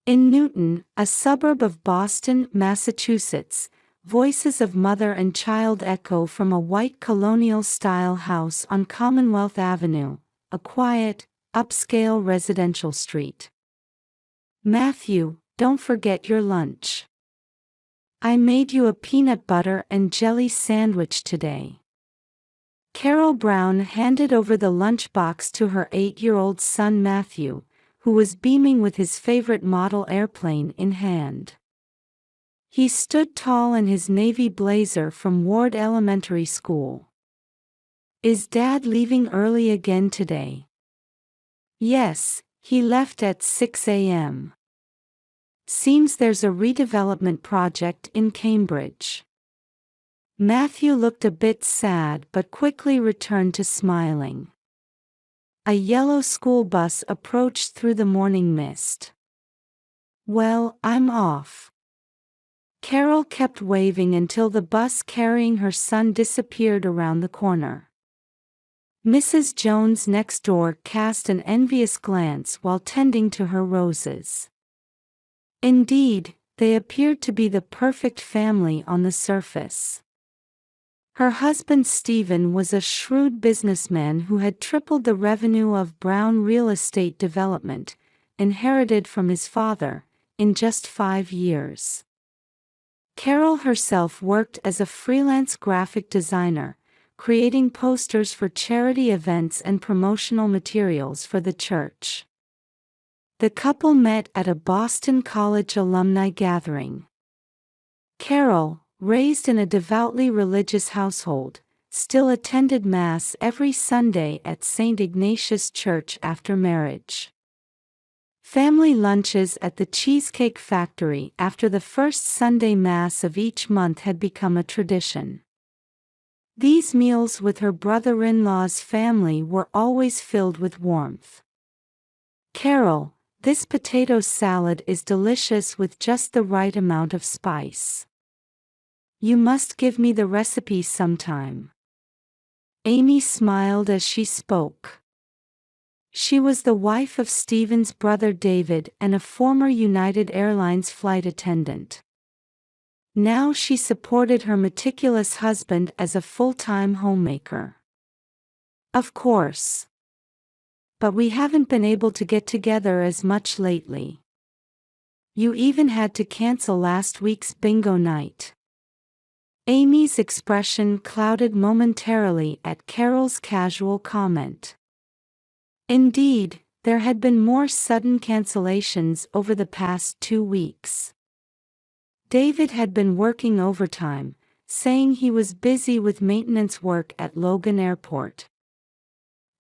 In Newton, a suburb of Boston, Massachusetts, voices of mother and child echo from a white colonial-style house on Commonwealth Avenue, a quiet, upscale residential street. "Matthew, don't forget your lunch. I made you a peanut butter and jelly sandwich today." Carol Brown handed over the lunchbox to her 8-year-old son Matthew, who was beaming with his favorite model airplane in hand. He stood tall in his navy blazer from Ward Elementary School. "Is Dad leaving early again today?" "Yes, he left at 6 a.m. Seems there's a redevelopment project in Cambridge." Matthew looked a bit sad but quickly returned to smiling. A yellow school bus approached through the morning mist. "Well, I'm off." Carol kept waving until the bus carrying her son disappeared around the corner. Mrs. Jones next door cast an envious glance while tending to her roses. Indeed, they appeared to be the perfect family on the surface. Her husband Stephen was a shrewd businessman who had tripled the revenue of Brown Real Estate Development, inherited from his father, in just 5 years. Carol herself worked as a freelance graphic designer, creating posters for charity events and promotional materials for the church. The couple met at a Boston College alumni gathering. Carol, raised in a devoutly religious household, still attended Mass every Sunday at St. Ignatius Church after marriage. Family lunches at the Cheesecake Factory after the first Sunday Mass of each month had become a tradition. These meals with her brother-in-law's family were always filled with warmth. "Carol, this potato salad is delicious with just the right amount of spice. You must give me the recipe sometime." Amy smiled as she spoke. She was the wife of Stephen's brother David and a former United Airlines flight attendant. Now she supported her meticulous husband as a full-time homemaker. "Of course. But we haven't been able to get together as much lately. You even had to cancel last week's bingo night." Amy's expression clouded momentarily at Carol's casual comment. Indeed, there had been more sudden cancellations over the past 2 weeks. David had been working overtime, saying he was busy with maintenance work at Logan Airport.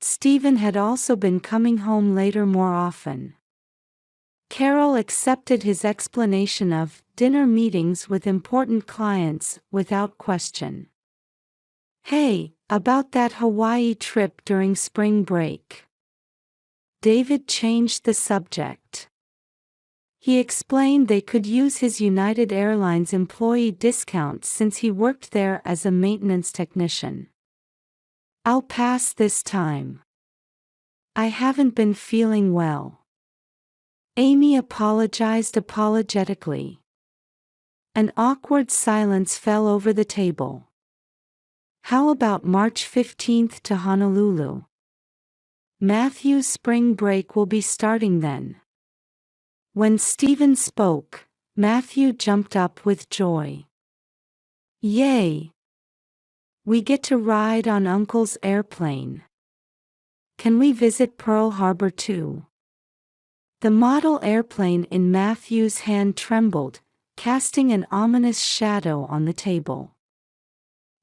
Stephen had also been coming home later more often. Carol accepted his explanation of dinner meetings with important clients without question. "Hey, about that Hawaii trip during spring break." David changed the subject. He explained they could use his United Airlines employee discount since he worked there as a maintenance technician. "I'll pass this time. I haven't been feeling well." Amy apologized apologetically. An awkward silence fell over the table. "How about March 15th to Honolulu? Matthew's spring break will be starting then." When Stephen spoke, Matthew jumped up with joy. "Yay! We get to ride on Uncle's airplane. Can we visit Pearl Harbor too?" The model airplane in Matthew's hand trembled, casting an ominous shadow on the table.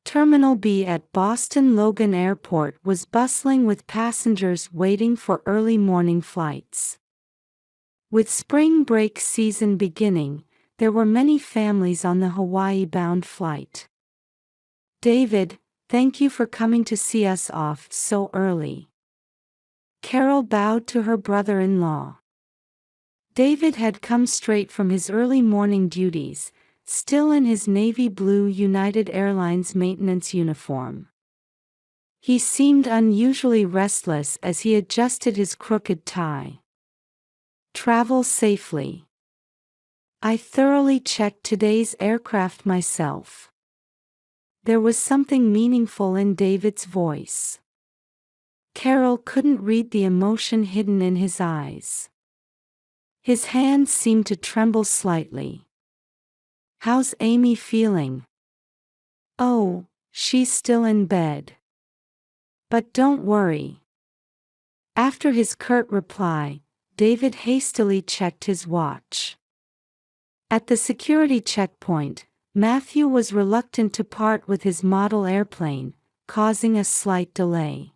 Terminal B at Boston Logan Airport was bustling with passengers waiting for early morning flights. With spring break season beginning, there were many families on the Hawaii-bound flight. "David, thank you for coming to see us off so early." Carol bowed to her brother-in-law. David had come straight from his early morning duties, still in his navy blue United Airlines maintenance uniform. He seemed unusually restless as he adjusted his crooked tie. "Travel safely." I thoroughly checked today's aircraft myself. There was something meaningful in David's voice. Carol couldn't read the emotion hidden in his eyes. His hands seemed to tremble slightly. How's Amy feeling? Oh, she's still in bed. But don't worry. After his curt reply, David hastily checked his watch. At the security checkpoint, Matthew was reluctant to part with his model airplane, causing a slight delay.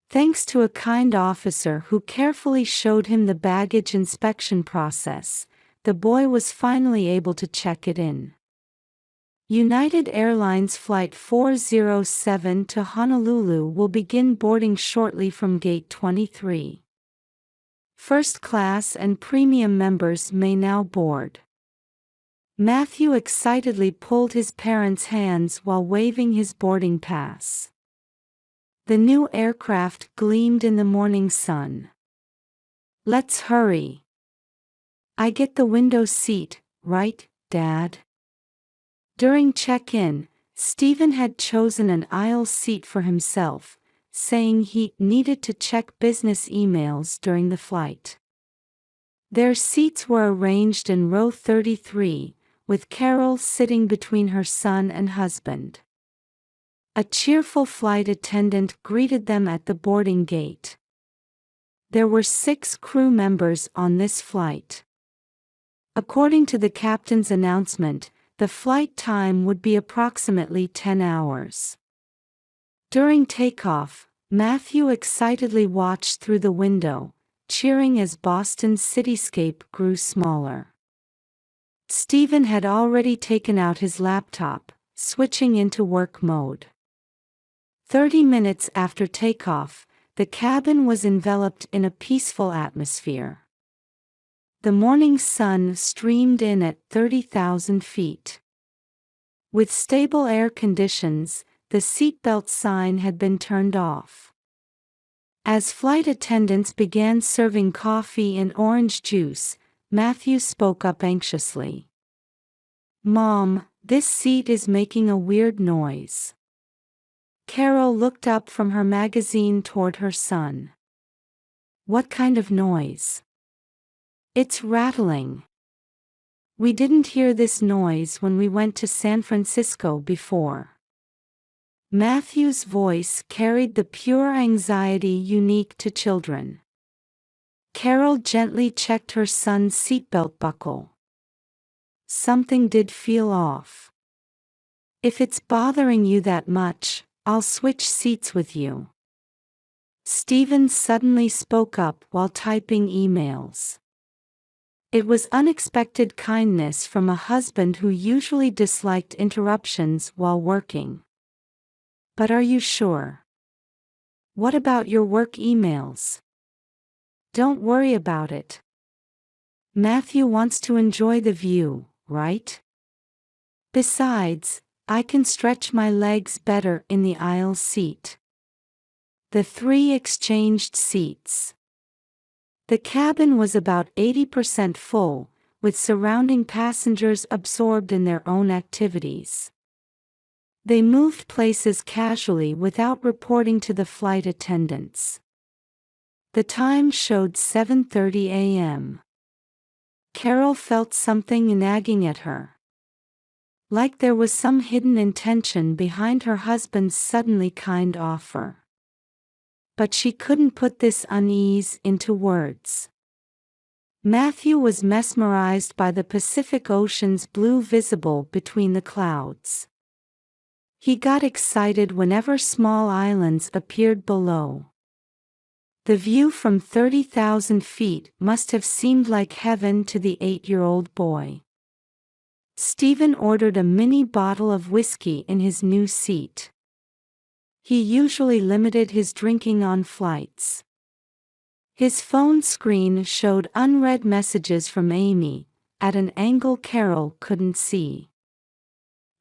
Thanks to a kind officer who carefully showed him the baggage inspection process, the boy was finally able to check it in. United Airlines Flight 407 to Honolulu will begin boarding shortly from Gate 23. First class and premium members may now board. Matthew excitedly pulled his parents' hands while waving his boarding pass. The new aircraft gleamed in the morning sun. Let's hurry. I get the window seat, right, Dad? During check-in, Stephen had chosen an aisle seat for himself, saying he needed to check business emails during the flight. Their seats were arranged in row 33, with Carol sitting between her son and husband. A cheerful flight attendant greeted them at the boarding gate. There were 6 crew members on this flight. According to the captain's announcement, the flight time would be approximately 10 hours. During takeoff, Matthew excitedly watched through the window, cheering as Boston's cityscape grew smaller. Stephen had already taken out his laptop, switching into work mode. 30 minutes after takeoff, the cabin was enveloped in a peaceful atmosphere. The morning sun streamed in at 30,000 feet. With stable air conditions, the seatbelt sign had been turned off. As flight attendants began serving coffee and orange juice, Matthew spoke up anxiously. "Mom, this seat is making a weird noise." Carol looked up from her magazine toward her son. "What kind of noise?" "It's rattling. We didn't hear this noise when we went to San Francisco before." Matthew's voice carried the pure anxiety unique to children. Carol gently checked her son's seatbelt buckle. "Something did feel off. If it's bothering you that much, I'll switch seats with you." Stephen suddenly spoke up while typing emails. It was unexpected kindness from a husband who usually disliked interruptions while working. "But are you sure? What about your work emails?" "Don't worry about it. Matthew wants to enjoy the view, right? Besides, I can stretch my legs better in the aisle seat." The 3 exchanged seats. The cabin was about 80% full, with surrounding passengers absorbed in their own activities. They moved places casually without reporting to the flight attendants. The time showed 7:30 a.m. Carol felt something nagging at her. Like there was some hidden intention behind her husband's suddenly kind offer. But she couldn't put this unease into words. Matthew was mesmerized by the Pacific Ocean's blue visible between the clouds. He got excited whenever small islands appeared below. The view from 30,000 feet must have seemed like heaven to the 8-year-old boy. Stephen ordered a mini bottle of whiskey in his new seat. He usually limited his drinking on flights. His phone screen showed unread messages from Amy, at an angle Carol couldn't see.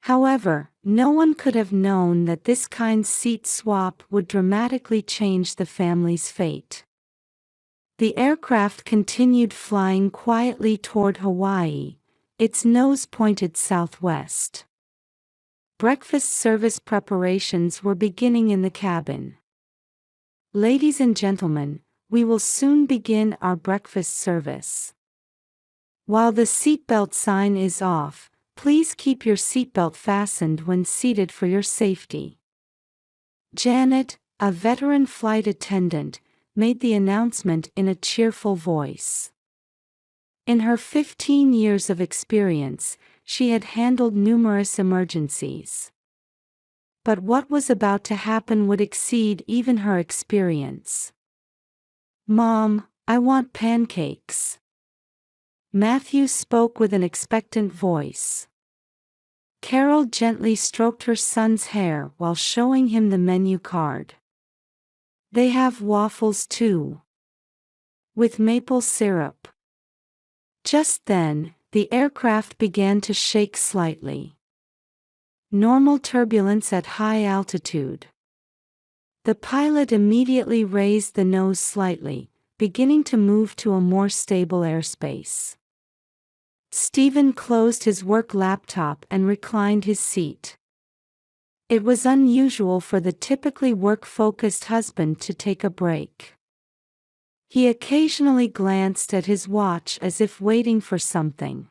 However, no one could have known that this kind seat swap would dramatically change the family's fate. The aircraft continued flying quietly toward Hawaii, its nose pointed southwest. Breakfast service preparations were beginning in the cabin. "Ladies and gentlemen, we will soon begin our breakfast service. While the seatbelt sign is off, please keep your seatbelt fastened when seated for your safety." Janet, a veteran flight attendant, made the announcement in a cheerful voice. In her 15 years of experience, she had handled numerous emergencies. But what was about to happen would exceed even her experience. "Mom, I want pancakes." Matthew spoke with an expectant voice. Carol gently stroked her son's hair while showing him the menu card. "They have waffles too. With maple syrup." Just then, the aircraft began to shake slightly. Normal turbulence at high altitude. The pilot immediately raised the nose slightly, beginning to move to a more stable airspace. Stephen closed his work laptop and reclined his seat. It was unusual for the typically work-focused husband to take a break. He occasionally glanced at his watch as if waiting for something.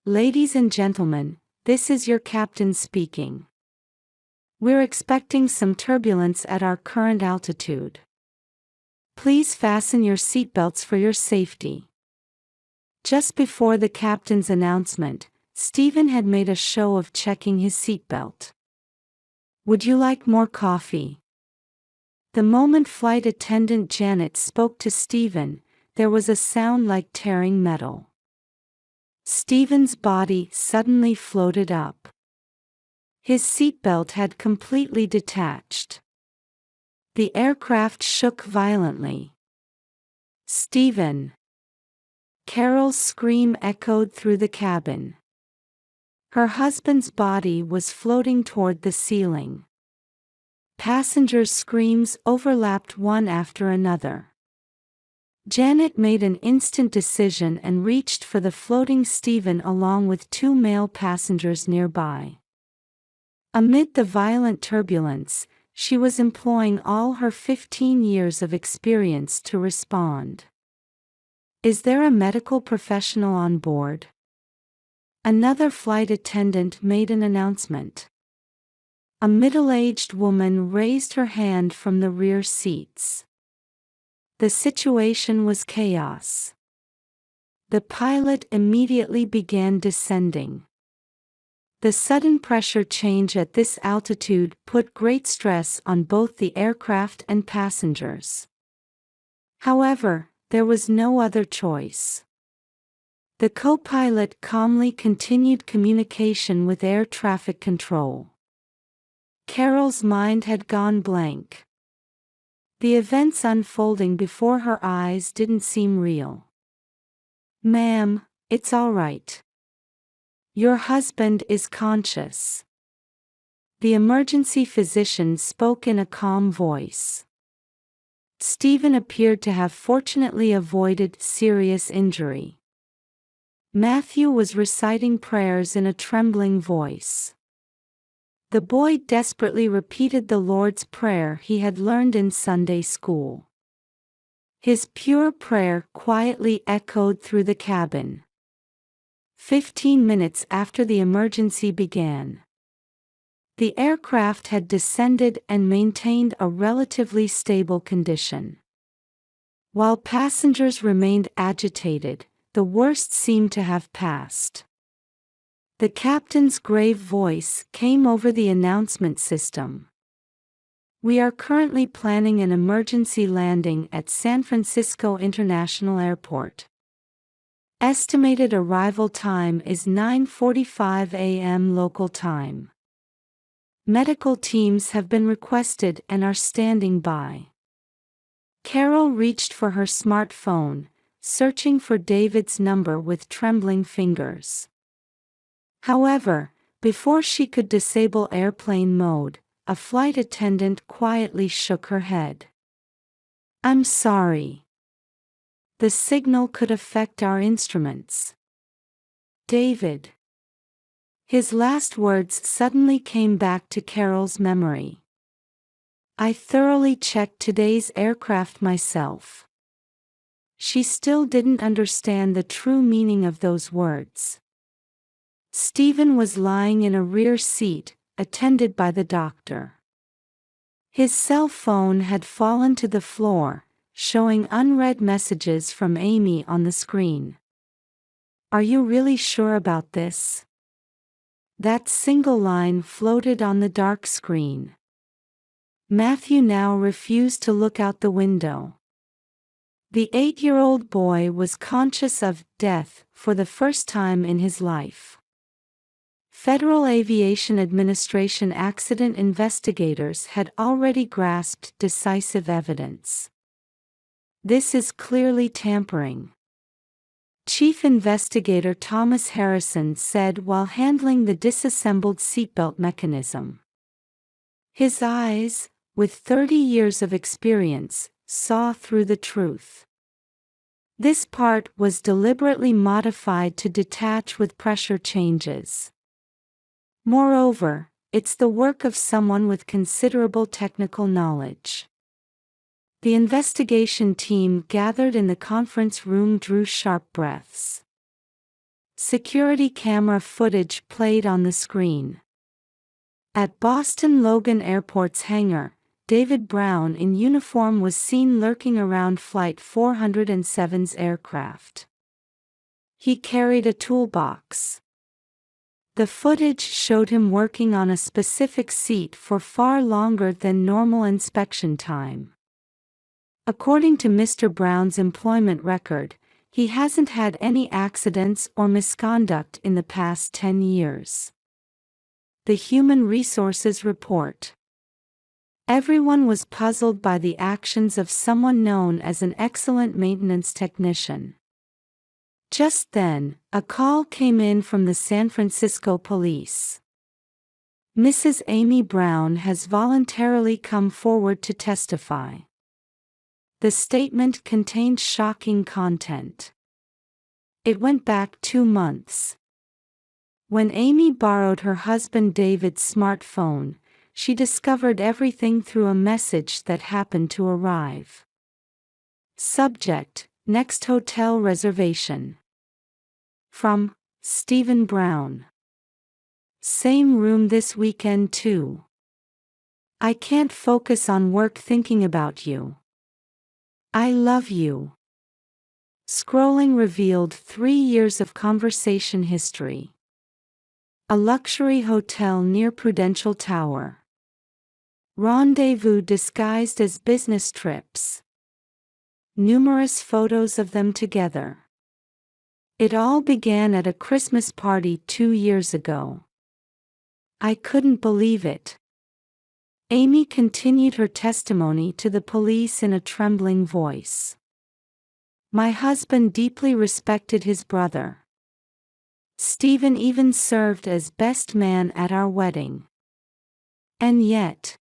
"Ladies and gentlemen, this is your captain speaking. We're expecting some turbulence at our current altitude. Please fasten your seatbelts for your safety." Just before the captain's announcement, Stephen had made a show of checking his seatbelt. "Would you like more coffee?" The moment flight attendant Janet spoke to Stephen, there was a sound like tearing metal. Stephen's body suddenly floated up. His seatbelt had completely detached. The aircraft shook violently. "Stephen!" Carol's scream echoed through the cabin. Her husband's body was floating toward the ceiling. Passengers' screams overlapped one after another. Janet made an instant decision and reached for the floating Stephen along with two male passengers nearby. Amid the violent turbulence, she was employing all her 15 years of experience to respond. "Is there a medical professional on board?" Another flight attendant made an announcement. A middle-aged woman raised her hand from the rear seats. The situation was chaos. The pilot immediately began descending. The sudden pressure change at this altitude put great stress on both the aircraft and passengers. However, there was no other choice. The co-pilot calmly continued communication with air traffic control. Carol's mind had gone blank. The events unfolding before her eyes didn't seem real. "Ma'am, it's all right. Your husband is conscious." The emergency physician spoke in a calm voice. Stephen appeared to have fortunately avoided serious injury. Matthew was reciting prayers in a trembling voice. The boy desperately repeated the Lord's Prayer he had learned in Sunday school. His pure prayer quietly echoed through the cabin. 15 minutes after the emergency began, the aircraft had descended and maintained a relatively stable condition. While passengers remained agitated, the worst seemed to have passed. The captain's grave voice came over the announcement system. "We are currently planning an emergency landing at San Francisco International Airport. Estimated arrival time is 9:45 a.m. local time. Medical teams have been requested and are standing by." Carol reached for her smartphone, searching for David's number with trembling fingers. However, before she could disable airplane mode, a flight attendant quietly shook her head. "I'm sorry. The signal could affect our instruments. David. His last words suddenly came back to Carol's memory. I thoroughly checked today's aircraft myself. She still didn't understand the true meaning of those words. Stephen was lying in a rear seat, attended by the doctor. His cell phone had fallen to the floor, showing unread messages from Amy on the screen. Are you really sure about this? That single line floated on the dark screen. Matthew now refused to look out the window. The 8-year-old boy was conscious of death for the first time in his life. Federal Aviation Administration accident investigators had already grasped decisive evidence. This is clearly tampering. Chief Investigator Thomas Harrison said while handling the disassembled seatbelt mechanism. His eyes, with 30 years of experience, saw through the truth. This part was deliberately modified to detach with pressure changes. Moreover, it's the work of someone with considerable technical knowledge. The investigation team gathered in the conference room drew sharp breaths. Security camera footage played on the screen. At Boston Logan Airport's hangar, David Brown in uniform was seen lurking around Flight 407's aircraft. He carried a toolbox. The footage showed him working on a specific seat for far longer than normal inspection time. According to Mr. Brown's employment record, he hasn't had any accidents or misconduct in the past 10 years. The Human Resources report. Everyone was puzzled by the actions of someone known as an excellent maintenance technician. Just then, a call came in from the San Francisco police. Mrs. Amy Brown has voluntarily come forward to testify. The statement contained shocking content. It went back 2 months. When Amy borrowed her husband David's smartphone, she discovered everything through a message that happened to arrive. Subject: Next hotel reservation. From Stephen Brown. Same room this weekend too. I can't focus on work thinking about you. I love you. Scrolling revealed 3 years of conversation history. A luxury hotel near Prudential Tower. Rendezvous disguised as business trips. Numerous photos of them together. It all began at a Christmas party 2 years ago. I couldn't believe it. Amy continued her testimony to the police in a trembling voice. My husband deeply respected his brother. Stephen even served as best man at our wedding. And yet,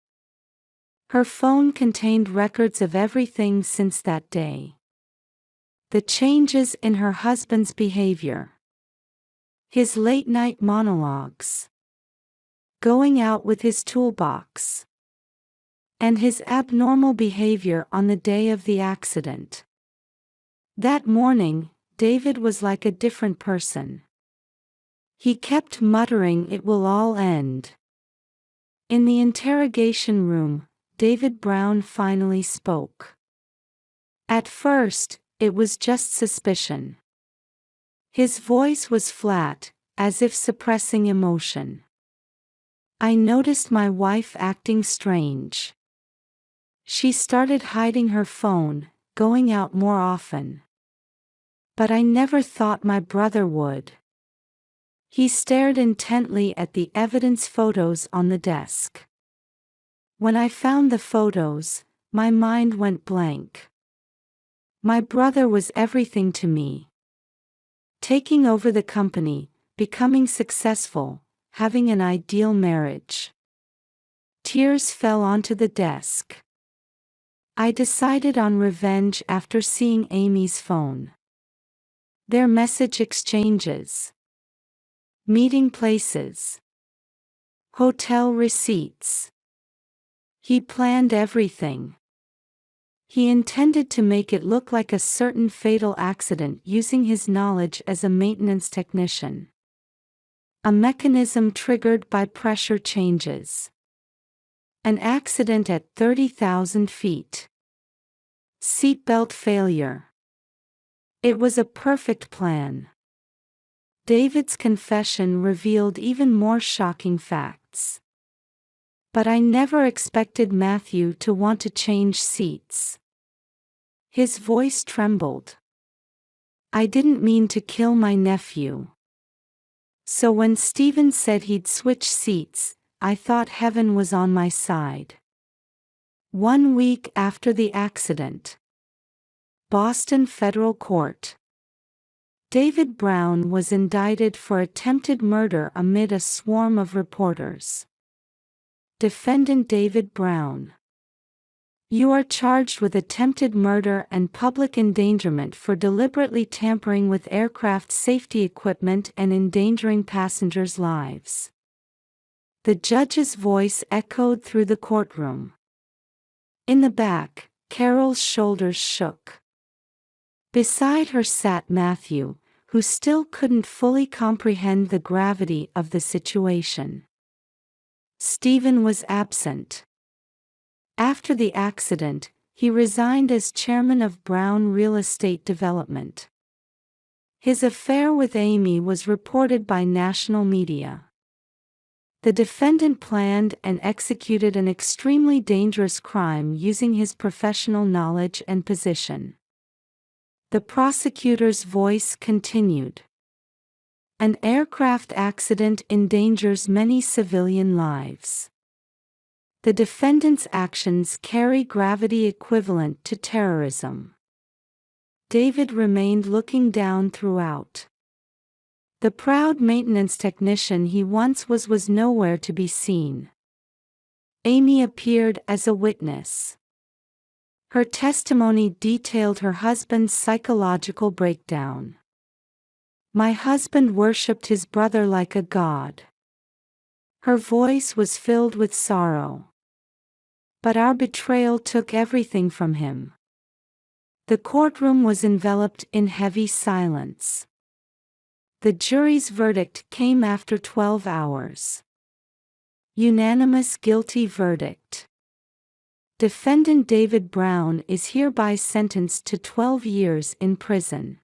her phone contained records of everything since that day. The changes in her husband's behavior. His late-night monologues. Going out with his toolbox. And his abnormal behavior on the day of the accident. That morning, David was like a different person. He kept muttering it will all end. In the interrogation room, David Brown finally spoke. At first, it was just suspicion. His voice was flat, as if suppressing emotion. I noticed my wife acting strange. She started hiding her phone, going out more often. But I never thought my brother would. He stared intently at the evidence photos on the desk. When I found the photos, my mind went blank. My brother was everything to me. Taking over the company, becoming successful, having an ideal marriage. Tears fell onto the desk. I decided on revenge after seeing Amy's phone. Their message exchanges. Meeting places. Hotel receipts. He planned everything. He intended to make it look like a certain fatal accident using his knowledge as a maintenance technician. A mechanism triggered by pressure changes. An accident at 30,000 feet. Seatbelt failure. It was a perfect plan. David's confession revealed even more shocking facts. But I never expected Matthew to want to change seats. His voice trembled. I didn't mean to kill my nephew. So when Stephen said he'd switch seats, I thought heaven was on my side. 1 week after the accident. Boston Federal Court. David Brown was indicted for attempted murder amid a swarm of reporters. Defendant David Brown. You are charged with attempted murder and public endangerment for deliberately tampering with aircraft safety equipment and endangering passengers' lives. The judge's voice echoed through the courtroom. In the back, Carol's shoulders shook. Beside her sat Matthew, who still couldn't fully comprehend the gravity of the situation. Stephen was absent. After the accident, he resigned as chairman of Brown Real Estate Development. His affair with Amy was reported by national media. The defendant planned and executed an extremely dangerous crime using his professional knowledge and position. The prosecutor's voice continued. An aircraft accident endangers many civilian lives. The defendant's actions carry gravity equivalent to terrorism. David remained looking down throughout. The proud maintenance technician he once was nowhere to be seen. Amy appeared as a witness. Her testimony detailed her husband's psychological breakdown. My husband worshipped his brother like a god. Her voice was filled with sorrow. But our betrayal took everything from him. The courtroom was enveloped in heavy silence. The jury's verdict came after 12 hours. Unanimous guilty verdict. Defendant David Brown is hereby sentenced to 12 years in prison.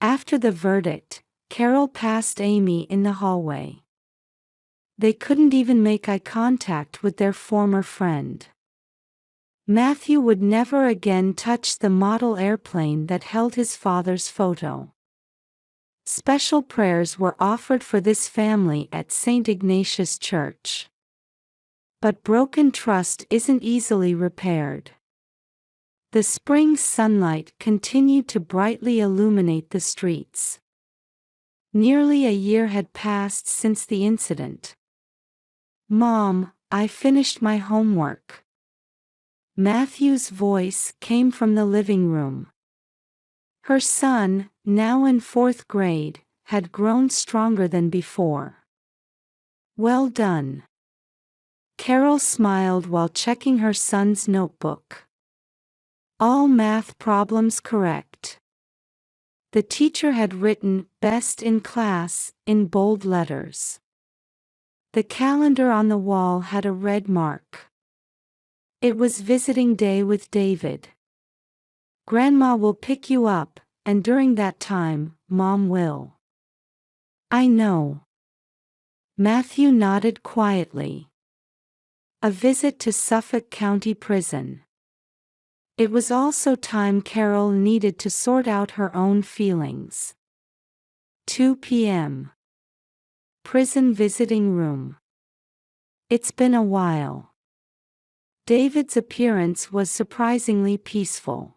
After the verdict, Carol passed Amy in the hallway. They couldn't even make eye contact with their former friend. Matthew would never again touch the model airplane that held his father's photo. Special prayers were offered for this family at St. Ignatius Church. But broken trust isn't easily repaired. The spring sunlight continued to brightly illuminate the streets. Nearly a year had passed since the incident. Mom, I finished my homework. Matthew's voice came from the living room. Her son, now in 4th grade, had grown stronger than before. Well done. Carol smiled while checking her son's notebook. All math problems correct. The teacher had written "best in class" in bold letters. The calendar on the wall had a red mark. It was visiting day with David. Grandma will pick you up, and during that time, Mom will. I know. Matthew nodded quietly. A visit to Suffolk County Prison. It was also time Carol needed to sort out her own feelings. 2 p.m. Prison visiting room. It's been a while. David's appearance was surprisingly peaceful.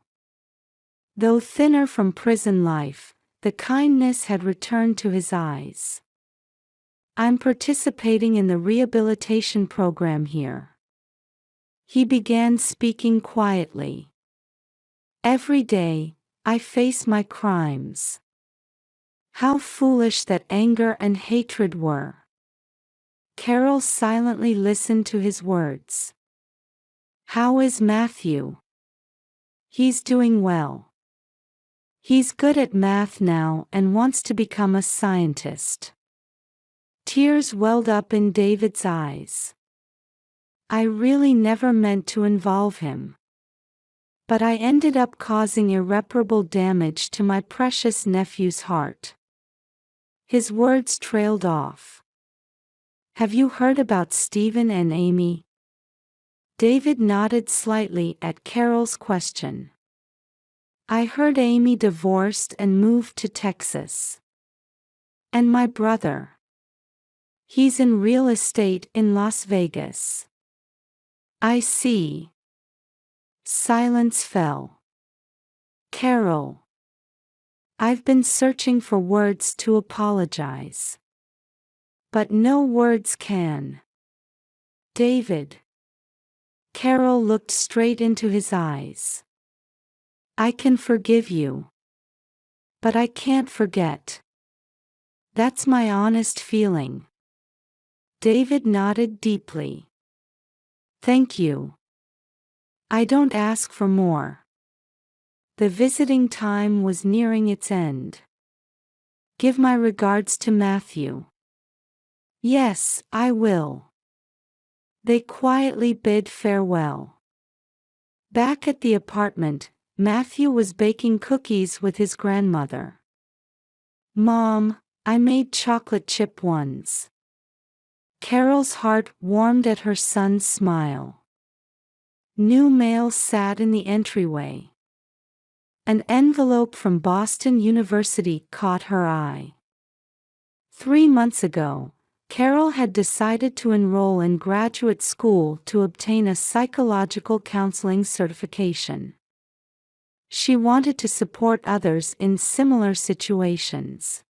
Though thinner from prison life, the kindness had returned to his eyes. I'm participating in the rehabilitation program here. He began speaking quietly. Every day, I face my crimes. How foolish that anger and hatred were. Carol silently listened to his words. How is Matthew? He's doing well. He's good at math now and wants to become a scientist. Tears welled up in David's eyes. I really never meant to involve him. But I ended up causing irreparable damage to my precious nephew's heart. His words trailed off. Have you heard about Stephen and Amy? David nodded slightly at Carol's question. I heard Amy divorced and moved to Texas. And my brother? He's in real estate in Las Vegas. I see. Silence fell. Carol. I've been searching for words to apologize. But no words can. David. Carol looked straight into his eyes. I can forgive you. But I can't forget. That's my honest feeling. David nodded deeply. Thank you. I don't ask for more. The visiting time was nearing its end. Give my regards to Matthew. Yes, I will. They quietly bid farewell. Back at the apartment, Matthew was baking cookies with his grandmother. Mom, I made chocolate chip ones. Carol's heart warmed at her son's smile. New mail sat in the entryway. An envelope from Boston University caught her eye. 3 months ago, Carol had decided to enroll in graduate school to obtain a psychological counseling certification. She wanted to support others in similar situations.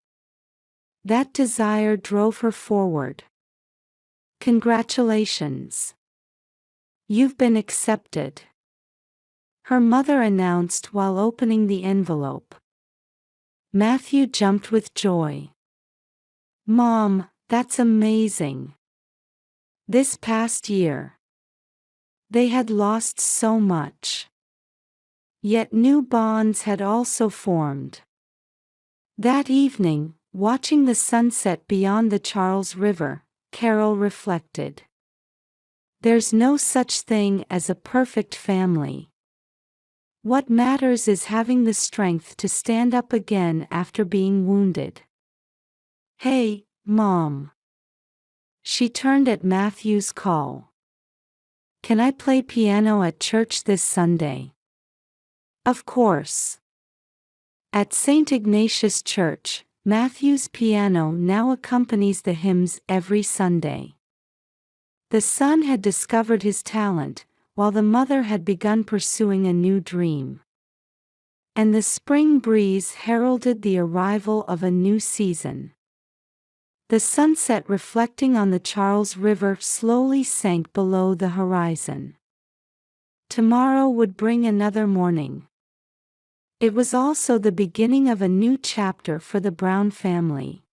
That desire drove her forward. Congratulations. You've been accepted. Her mother announced while opening the envelope. Matthew jumped with joy. Mom, that's amazing. This past year, they had lost so much. Yet new bonds had also formed. That evening, watching the sunset beyond the Charles River, Carol reflected. There's no such thing as a perfect family. What matters is having the strength to stand up again after being wounded. Hey, Mom. She turned at Matthew's call. Can I play piano at church this Sunday? Of course. At St. Ignatius Church, Matthew's piano now accompanies the hymns every Sunday. The son had discovered his talent, while the mother had begun pursuing a new dream. And the spring breeze heralded the arrival of a new season. The sunset reflecting on the Charles River slowly sank below the horizon. Tomorrow would bring another morning. It was also the beginning of a new chapter for the Brown family.